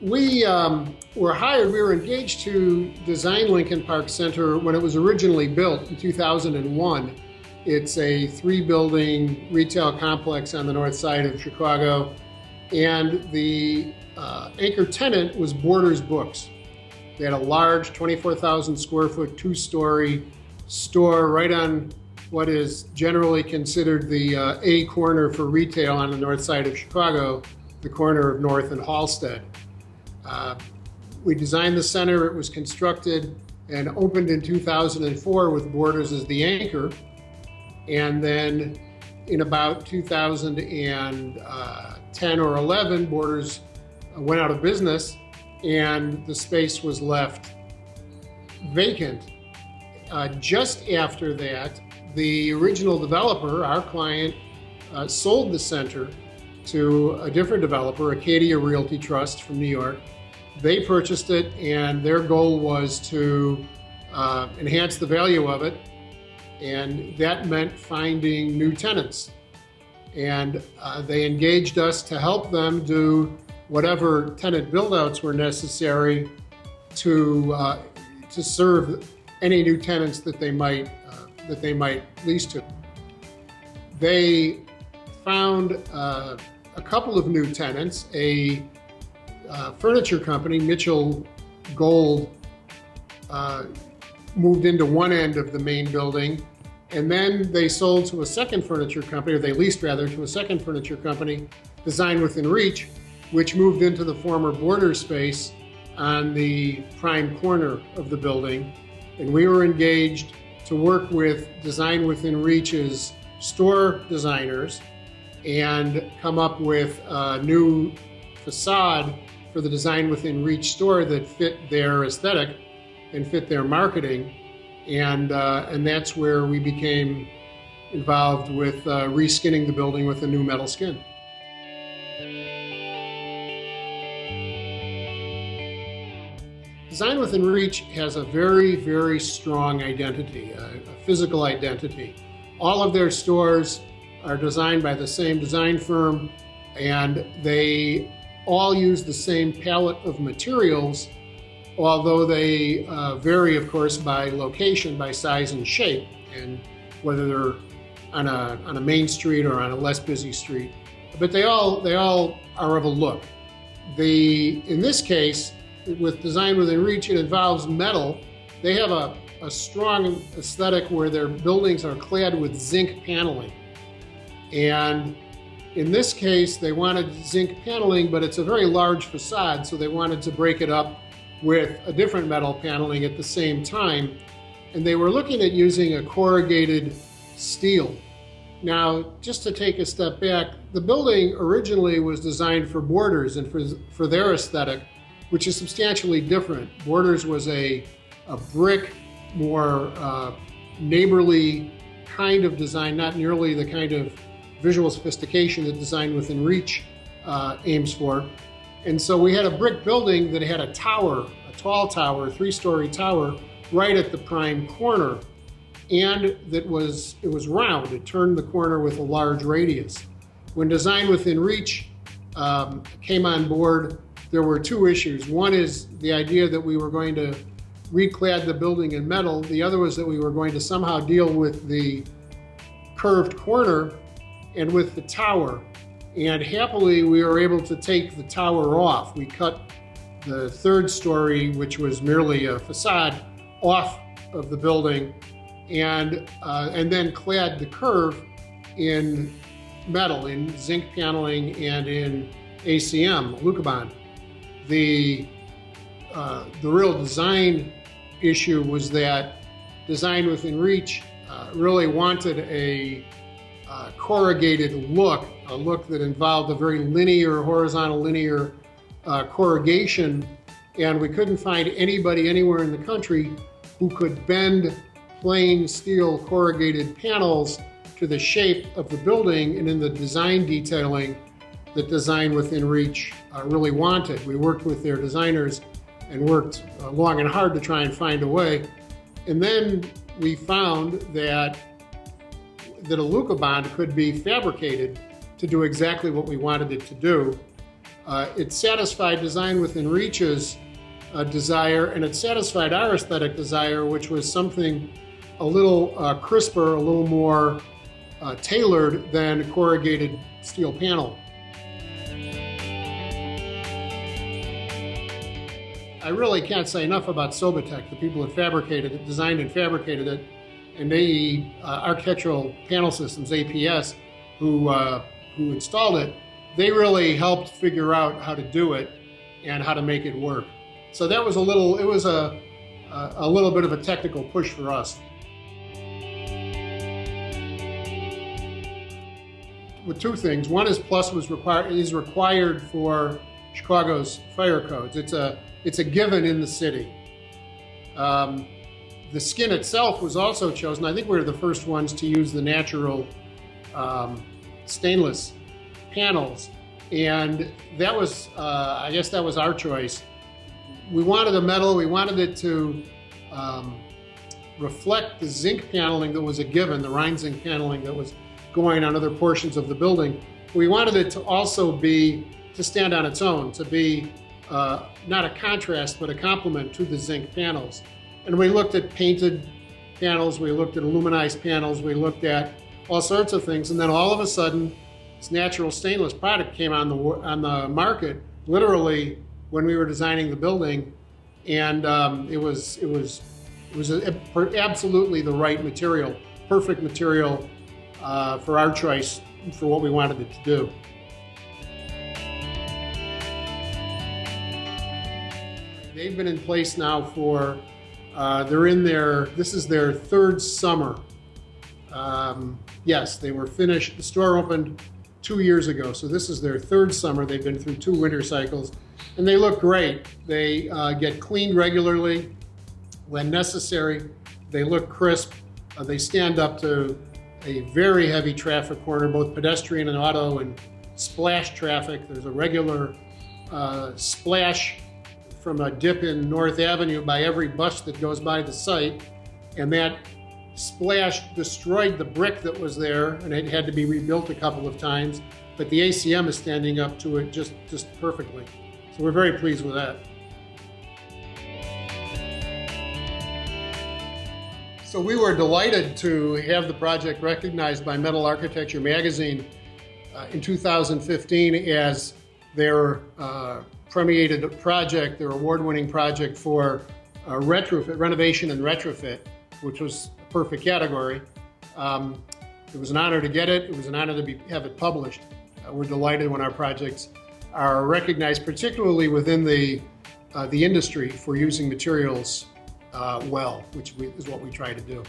We were hired, we were engaged to design Lincoln Park Center when it was originally built in 2001. It's a 3-building retail complex on the north side of Chicago, and the anchor tenant was Borders Books. They had a large 24,000 square foot, 2-story store right on what is generally considered the A corner for retail on the north side of Chicago, the corner of North and Halsted. We designed the center, it was constructed and opened in 2004 with Borders as the anchor. And then in about 2010 or 11, Borders went out of business and the space was left vacant. Just after that, the original developer, our client, sold the center to a different developer, Acadia Realty Trust from New York. They purchased it, and their goal was to enhance the value of it, and that meant finding new tenants. And they engaged us to help them do whatever tenant build-outs were necessary to serve any new tenants that they might lease to. They found a couple of new tenants, a furniture company, Mitchell Gold, moved into one end of the main building, and then they sold to a second furniture company, or they leased rather, to a second furniture company, Design Within Reach, which moved into the former Borders space on the prime corner of the building. And we were engaged to work with Design Within Reach's store designers and come up with a new facade for the Design Within Reach store that fit their aesthetic and fit their marketing. And that's where we became involved with reskinning the building with a new metal skin. Design Within Reach has a very, very strong identity, a physical identity. All of their stores are designed by the same design firm, and they all use the same palette of materials, although they vary, of course, by location, by size and shape, and whether they're on a main street or on a less busy street. But they all are of a look. In this case, with Design Within Reach, it involves metal. They have a strong aesthetic where their buildings are clad with zinc paneling. And in this case, they wanted zinc paneling, but it's a very large facade, so they wanted to break it up with a different metal paneling at the same time. And they were looking at using a corrugated steel. Now, just to take a step back, the building originally was designed for Borders and for their aesthetic, which is substantially different. Borders was a brick, more neighborly kind of design, not nearly the kind of visual sophistication that Design Within Reach aims for. And so we had a brick building that had a tower, a tall tower, a 3-story tower, right at the prime corner. And it was round. It turned the corner with a large radius. When Design Within Reach came on board, there were 2 issues. One is the idea that we were going to reclad the building in metal. The other was that we were going to somehow deal with the curved corner and with the tower. And happily, we were able to take the tower off. We cut the 3rd story, which was merely a facade, off of the building, and then clad the curve in metal, in zinc paneling and in ACM, Alucobond. The real design issue was that Design Within Reach really wanted a corrugated look, a look that involved a very linear, horizontal linear corrugation, and we couldn't find anybody anywhere in the country who could bend plain steel corrugated panels to the shape of the building and in the design detailing that Design Within Reach really wanted. We worked with their designers and worked long and hard to try and find a way. And then we found that Alucobond could be fabricated to do exactly what we wanted it to do. It satisfied Design Within Reach's desire, and it satisfied our aesthetic desire, which was something a little crisper, a little more tailored than a corrugated steel panel. I really can't say enough about Sobatech, the people that fabricated it, designed and fabricated it, and AE Architectural Panel Systems, APS, who installed it. They really helped figure out how to do it and how to make it work. So that was a little bit of a technical push for us. With two things. One is Plus is required for Chicago's fire codes. It's a given in the city. The skin itself was also chosen. I think we were the first ones to use the natural stainless panels, and that was, I guess that was our choice. We wanted a metal, we wanted it to reflect the zinc paneling that was a given, the Rhine zinc paneling that was going on other portions of the building. We wanted it to also to stand on its own, to be not a contrast, but a complement to the zinc panels. And we looked at painted panels, we looked at aluminized panels, we looked at all sorts of things, and then all of a sudden, this natural stainless product came on the market, literally when we were designing the building, and it was absolutely the right material, perfect material for our choice, for what we wanted it to do. They've been in place now for, this is their third summer. Yes, they were finished, the store opened 2 years ago, so this is their third summer. They've been through 2 winter cycles, and they look great. They get cleaned regularly when necessary. They look crisp. They stand up to a very heavy traffic corner, both pedestrian and auto and splash traffic. There's a regular splash from a dip in North Avenue by every bus that goes by the site, and that splash destroyed the brick that was there, and it had to be rebuilt a couple of times, but the ACM is standing up to it just perfectly. So we're very pleased with that. So we were delighted to have the project recognized by Metal Architecture magazine in 2015 as their premiated project, their award-winning project for retrofit, renovation and retrofit, which was a perfect category. It was an honor to get it. It was an honor to have it published. We're delighted when our projects are recognized, particularly within the industry, for using materials well, which is what we try to do.